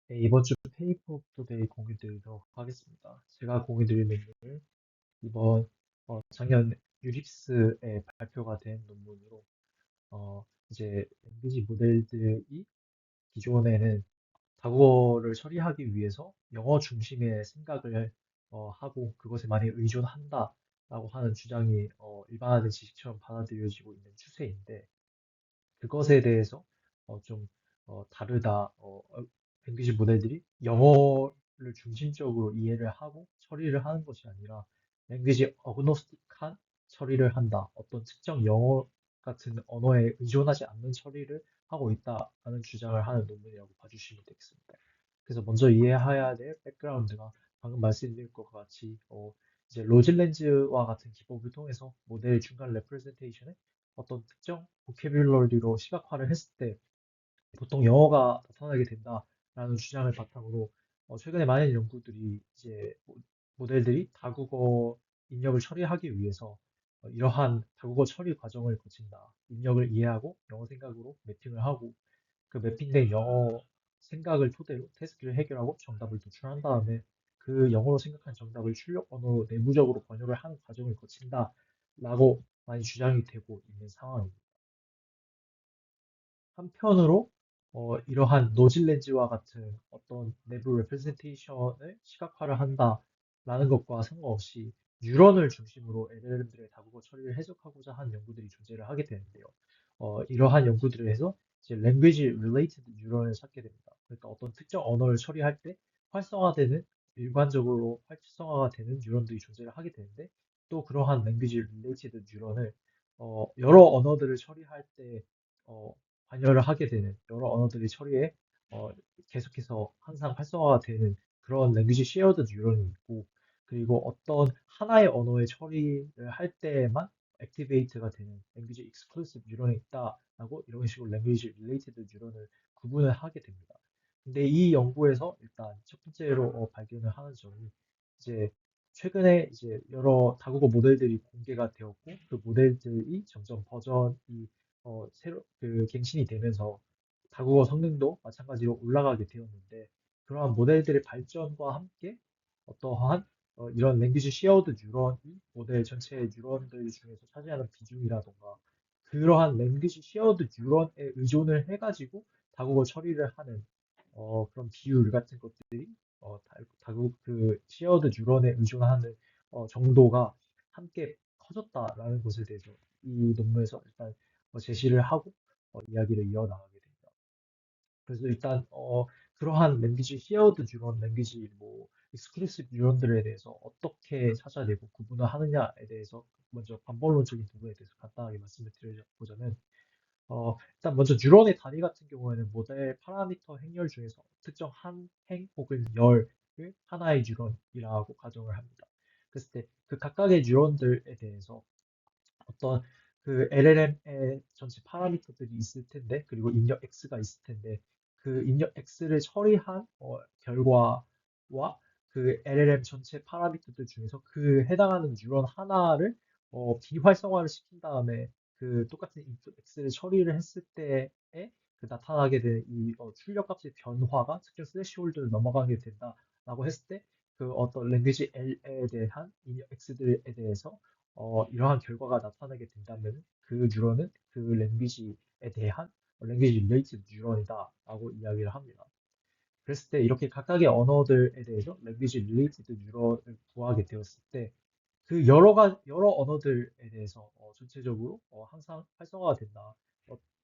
네, 이번 주 페이퍼 업데이 공유 드리도록 하겠습니다. 제가 공유 드릴 내용은 이번 작년 유립스에 발표가 된 논문으로 이제 랭귀지 모델들이 기존에는 다국어를 처리하기 위해서 영어 중심의 생각을 하고 그것에 많이 의존한다라고 하는 주장이 일반화된 지식처럼 받아들여지고 있는 추세인데 그것에 대해서 좀 다르다. 랭귀지 모델들이 영어를 중심적으로 이해를 하고 처리를 하는 것이 아니라 랭귀지 어그노스틱한 처리를 한다. 어떤 특정 영어 같은 언어에 의존하지 않는 처리를 하고 있다라는 주장을 하는 논문이라고 봐주시면 되겠습니다. 그래서 먼저 이해해야 될 백그라운드가 방금 말씀드린 것과 같이 이제 로즐렌즈와 같은 기법을 통해서 모델 중간 레프레젠테이션에 어떤 특정 보캐뷸러리로 시각화를 했을 때 보통 영어가 나타나게 된다라는 주장을 바탕으로 최근에 많은 연구들이 이제 모델들이 다국어 입력을 처리하기 위해서 이러한 다국어 처리 과정을 거친다. 입력을 이해하고 영어 생각으로 매핑을 하고 그 매핑된 영어 생각을 토대로 태스크를 해결하고 정답을 도출한 다음에 그 영어로 생각한 정답을 출력 언어로 내부적으로 번역을 하는 과정을 거친다라고 많이 주장이 되고 있는 상황입니다. 한편으로 이러한 노즐렌즈와 같은 어떤 내부 레프레젠테이션을 시각화를 한다라는 것과 상관없이 뉴런을 중심으로 LLM들의 다국어 처리를 해석하고자 하는 연구들이 존재를 하게 되는데요. 이러한 연구들을 해서 이제 language related 뉴런을 찾게 됩니다. 그러니까 어떤 특정 언어를 처리할 때 활성화되는 일관적으로 활성화가 되는 뉴런들이 존재를 하게 되는데 또 그러한 language related 뉴런을 여러 언어들을 처리할 때 어, 관여를 하게 되는 여러 언어들이 처리에 어, 계속해서 항상 활성화가 되는 그런 랭귀지 쉐어드 뉴런이 있고 그리고 어떤 하나의 언어의 처리를 할 때에만 액티베이트가 되는 랭귀지 익스클루시브 뉴런이 있다라고 이런 식으로 랭귀지 릴레이티드 뉴런을 구분을 하게 됩니다. 근데 이 연구에서 일단 첫 번째로 발견을 하는 점이 이제 최근에 이제 여러 다국어 모델들이 공개가 되었고 그 모델들이 점점 버전이 새로 갱신이 되면서 다국어 성능도 마찬가지로 올라가게 되었는데 그러한 모델들의 발전과 함께 어떠한 이런 랭귀지 쉐어드 뉴런이 모델 전체의 뉴런들 중에서 차지하는 비중이라던가 그러한 랭귀지 쉐어드 뉴런에 의존을 해가지고 다국어 처리를 하는 그런 비율 같은 것들이 다국 그 쉐어드 뉴런에 의존하는 정도가 함께 커졌다라는 것에 대해서 이 논문에서 일단 제시를 하고 이야기를 이어나가게 됩니다. 그래서 일단 그러한 랭귀지 쉐어드 뉴런, 랭귀지 뭐 익스클루시브 뉴런들에 대해서 어떻게 찾아내고 구분을 하느냐에 대해서 먼저 반복론적인 부분에 대해서 간단하게 말씀을 드려보자면 일단 먼저 뉴런의 단위 같은 경우에는 모델 파라미터 행렬 중에서 특정 한 행 혹은 열을 하나의 뉴런이라고 가정을 합니다. 그랬을 때 그 각각의 뉴런들에 대해서 어떤 그 LLM의 전체 파라미터들이 있을 텐데, 그리고 입력 X가 있을 텐데, 그 입력 X를 처리한 결과와 그 LLM 전체 파라미터들 중에서 그 해당하는 뉴런 하나를 비활성화를 시킨 다음에 그 똑같은 입력 X를 처리를 했을 때에 그 나타나게 되는 이 출력값의 변화가 특정 스레시홀드를 넘어가게 된다라고 했을 때 그 어떤 랭귀지 L에 대한 입력 X들에 대해서 이러한 결과가 나타나게 된다면 그 뉴런은 그 랭귀지에 대한 랭귀지 릴레이티드 뉴런이다라고 이야기를 합니다. 그랬을 때 이렇게 각각의 언어들에 대해서 랭귀지 릴레이티드 뉴런을 구하게 되었을 때 그 여러 언어들에 대해서 전체적으로 항상 활성화가 된다.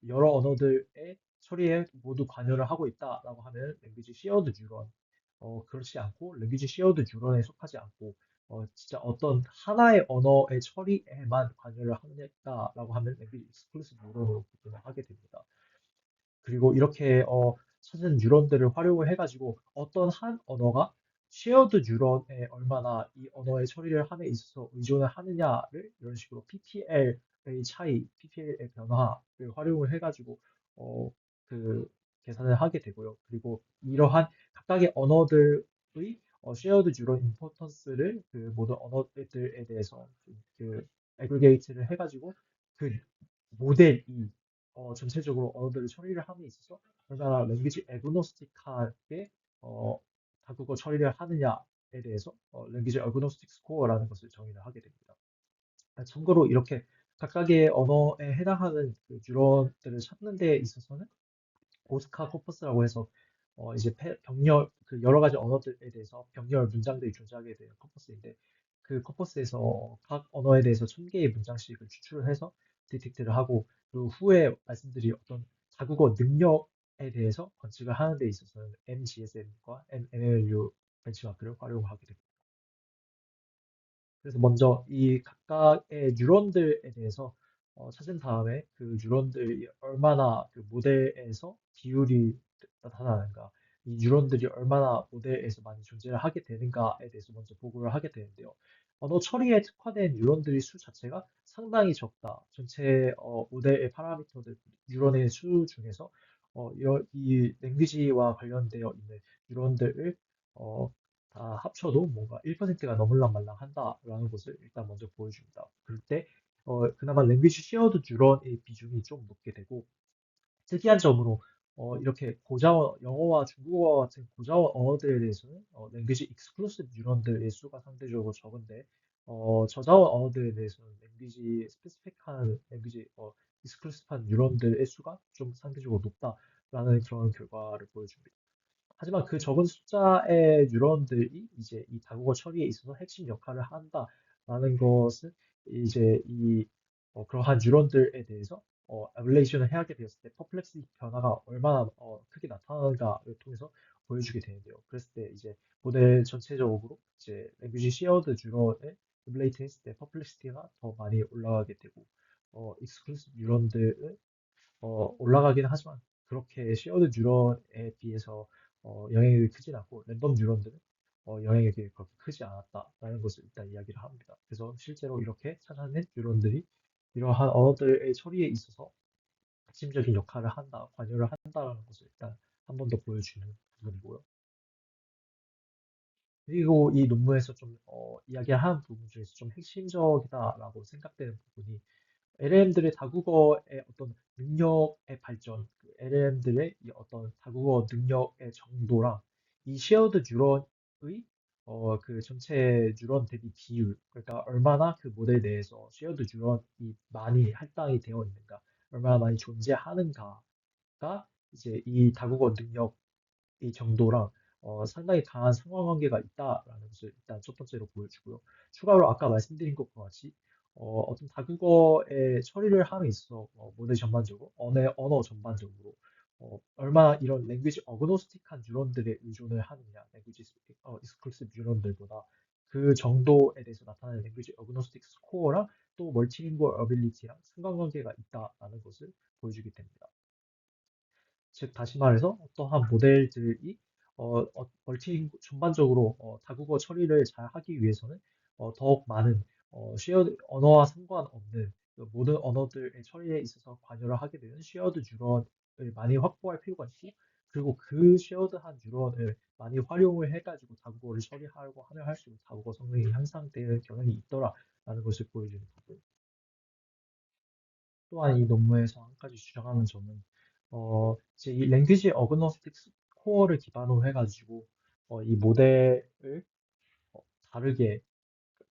여러 언어들의 처리에 모두 관여를 하고 있다라고 하면 랭귀지 쉐어드 뉴런. 그렇지 않고 랭귀지 쉐어드 뉴런에 속하지 않고 진짜 어떤 하나의 언어의 처리에만 관여를 하겠다라고 하면 랭귀지 익스클루시브 뉴런으로 구분을 하게 됩니다. 그리고 이렇게 찾은 뉴런들을 활용을 해가지고 어떤 한 언어가 쉐어드 뉴런에 얼마나 이 언어의 처리를 함에 있어서 의존을 하느냐를 이런 식으로 PPL의 차이, PPL의 변화를 활용을 해가지고 어, 그 계산을 하게 되고요. 그리고 이러한 각각의 언어들의 쉐어드 뉴런 임포턴스를 그 모든 언어들에 대해서 그 애그리게이트를 해가지고 그 모델이 전체적으로 언어들을 처리를 함에 있어서 얼마나 랭귀지 애그노스틱하게 어, 다국어 처리를 하느냐에 대해서 랭귀지 어그노스틱 스코어라는 것을 정의를 하게 됩니다. 참고로 이렇게 각각의 언어에 해당하는 그 뉴런들을 찾는 데 있어서는 오스카 코퍼스라고 해서 이제 병렬 그 여러 가지 언어들에 대해서 병렬 문장들이 존재하게 되는 커퍼스인데 그 커퍼스에서 각 언어에 대해서 1000개의 문장씩을 추출을 해서 디텍트를 하고 그 후에 말씀드린 어떤 다국어 능력에 대해서 관측을 하는 데 있어서는 MGSM과 MLU 벤치마크를 활용하게 됩니다. 그래서 먼저 이 각각의 뉴런들에 대해서 찾은 다음에 그 뉴런들이 얼마나 그 모델에서 비율이 나타나는가, 이 뉴런들이 얼마나 모델에서 많이 존재를 하게 되는가에 대해서 먼저 보고를 하게 되는데요. 언어 처리에 특화된 뉴런들의 수 자체가 상당히 적다. 전체 모델의 파라미터들, 뉴런의 수 중에서 이 랭귀지와 관련되어 있는 뉴런들을 어, 다 합쳐도 뭔가 1%가 넘을랑 말랑 한다라는 것을 일단 먼저 보여줍니다. 그럴 때 그나마 랭귀지 쉐어드 뉴런의 비중이 좀 높게 되고 특이한 점으로 이렇게 고자원 영어와 중국어 같은 고자원 언어들에 대해서는 랭귀지 익스클루시브 뉴런들의 수가 상대적으로 적은데 저자원 언어들에 대해서는 랭귀지 스페시픽한 랭귀지 익스클루시브한 뉴런들의 수가 좀 상대적으로 높다라는 그런 결과를 보여줍니다. 하지만 그 적은 숫자의 뉴런들이 이제 이 다국어 처리에 있어서 핵심 역할을 한다라는 것은 이제 이 그러한 뉴런들에 대해서 에벌레이션을 하게 되었을 때 퍼플렉시티 변화가 얼마나 크게 나타나는가를 통해서 보여주게 되는데요. 그랬을 때 이제 모델 전체적으로 이제 랭귀지 시어드 뉴런을 에벌레이트 했을 때 퍼플렉시티가 더 많이 올라가게 되고 익스클루시브 뉴런들은 올라가긴 하지만 그렇게 쉐어드 뉴런에 비해서 영향력이 크진 않고 랜덤 뉴런들은 영향력이 그렇게 크지 않았다라는 것을 일단 이야기를 합니다. 그래서 실제로 이렇게 찾아낸 뉴런들이 이러한 언어들의 처리에 있어서 핵심적인 역할을 한다, 관여를 한다라는 것을 일단 한 번 더 보여주는 부분이고요. 그리고 이 논문에서 좀 이야기하는 부분 중에서 좀 핵심적이다라고 생각되는 부분이 LLM들의 다국어의 어떤 능력의 발전, LLM들의 어떤 다국어 능력의 정도랑 이 쉐어드 뉴런의 그 전체 뉴런 대비 비율, 그러니까 얼마나 그 모델 내에서 쉐어드 뉴런이 많이 할당이 되어 있는가, 얼마나 많이 존재하는가가 이제 이 다국어 능력 이 정도랑 상당히 강한 상관관계가 있다라는 것을 일단 첫 번째로 보여주고요. 추가로 아까 말씀드린 것과 같이 어떤 다국어의 처리를 함에 있어 모델 전반적으로 언어 전반적으로 얼마나 이런 랭귀지 어그노스틱한 뉴런들에 의존을 하느냐, 랭귀지 익스클루시브 뉴런들보다 그 정도에 대해서 나타나는 랭귀지 어그노스틱 스코어랑 또 멀티링구얼 어빌리티랑 상관관계가 있다라는 것을 보여주게 됩니다. 즉, 다시 말해서 어떠한 모델들이 전반적으로 다국어 처리를 잘 하기 위해서는 더욱 많은 쉐어드 언어와 상관없는 그 모든 언어들의 처리에 있어서 관여를 하게 되는 쉐어드 뉴런을 많이 확보할 필요가 있고 그리고 그 쉐어드한 뉴런을 많이 활용을 해가지고 다국어를 처리하려고 하면 할수록 다국어 성능이 향상되는 경향이 있더라라는 것을 보여주는 부분. 또한 이 논문에서 한 가지 주장하는 점은 이제 이 랭귀지 어그노스틱 스코어를 기반으로 해가지고 이 모델을 다르게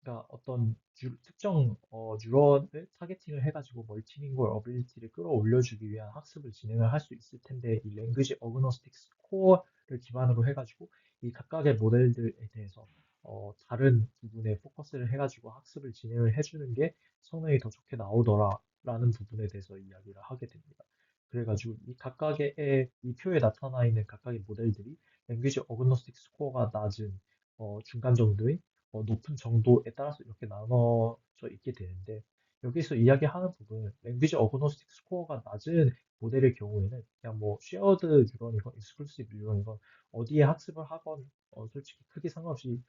그러니까 어떤 특정 뉴런을 타겟팅을 해가지고 멀티링구얼 어빌리티를 끌어올려주기 위한 학습을 진행을 할 수 있을 텐데 이 랭귀지 어그노스틱 스코어를 기반으로 해가지고 이 각각의 모델들에 대해서 다른 부분에 포커스를 해가지고 학습을 진행을 해주는 게 성능이 더 좋게 나오더라라는 부분에 대해서 이야기를 하게 됩니다. 그래가지고 이 각각의 이 표에 나타나 있는 각각의 모델들이 랭귀지 어그노스틱 스코어가 낮은 중간 정도의 높은 정도에 따라서 이렇게 나눠져 있게 되는데 여기서 이야기하는 부분은 랭귀지 어그노스틱 스코어가 낮은 모델의 경우에는 그냥 뭐 쉐어드 뉴런이건 익스클루시브 뉴런이건 어디에 학습을 하건 솔직히 크게 상관없이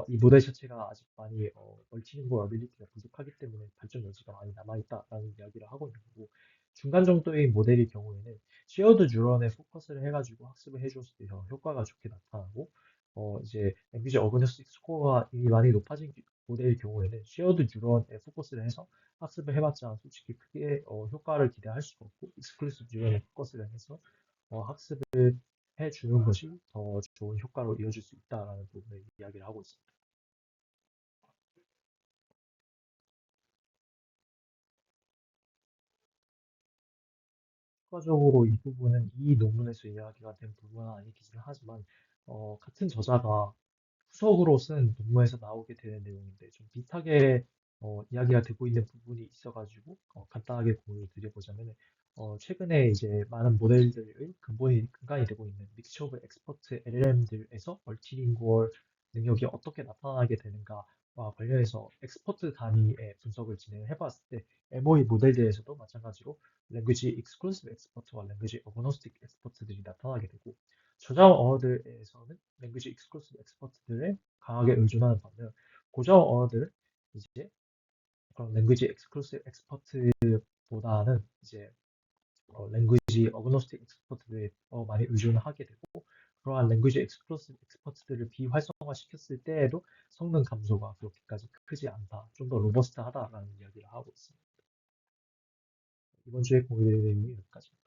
이 모델 자체가 아직 많이 멀티링구얼 어빌리티가 부족하기 때문에 발전 여지가 많이 남아있다라는 이야기를 하고 있는 거고 중간 정도의 모델의 경우에는 쉐어드 뉴런에 포커스를 해가지고 학습을 해줬을 때 효과가 좋게 나타나고 이제 랭귀지 어그노스틱 스코어가 이미 많이 높아진 모델의 경우에는 쉐어드 뉴런에 포커스를 해서 학습을 해봤자 솔직히 크게 효과를 기대할 수가 없고 익스클루시브 뉴런에 포커스를 해서 학습을 해주는 것이 더 좋은 효과로 이어질 수 있다라는 부분을 이야기를 하고 있습니다. 추가적으로 이 부분은 이 논문에서 이야기가 된 부분은 아니긴 하지만 같은 저자가 후속으로 쓴 논문에서 나오게 되는 내용인데 좀 비슷하게 이야기가 되고 있는 부분이 있어가지고 간단하게 공유를 드려보자면 최근에 이제 많은 모델들의 근간이 되고 있는 믹스처 오브 엑스퍼트 LLM들에서 멀티링구얼 능력이 어떻게 나타나게 되는가와 관련해서 엑스퍼트 단위의 분석을 진행해 봤을 때 MOE 모델들에서도 마찬가지로 랭귀지 익스클루시브 엑스퍼트와 랭귀지 어그노스틱 엑스퍼트들이 나타나게 되고 저자와 언어들에서는 랭귀지 익스클루시브 엑스퍼트들에 강하게 의존하는 반면 고자와 언어들은 이제 그런 랭귀지 익스클루시브 엑스퍼트보다는 이제 랭귀지 어그노스틱 엑스퍼트들에 많이 의존을 하게 되고 그러한 랭귀지 익스클루시브 엑스퍼트들을 비활성화시켰을 때에도 성능 감소가 그렇게까지 크지 않다, 좀 더 로버스트하다라는 이야기를 하고 있습니다. 이번 주에 공유될 내용이 여기까지.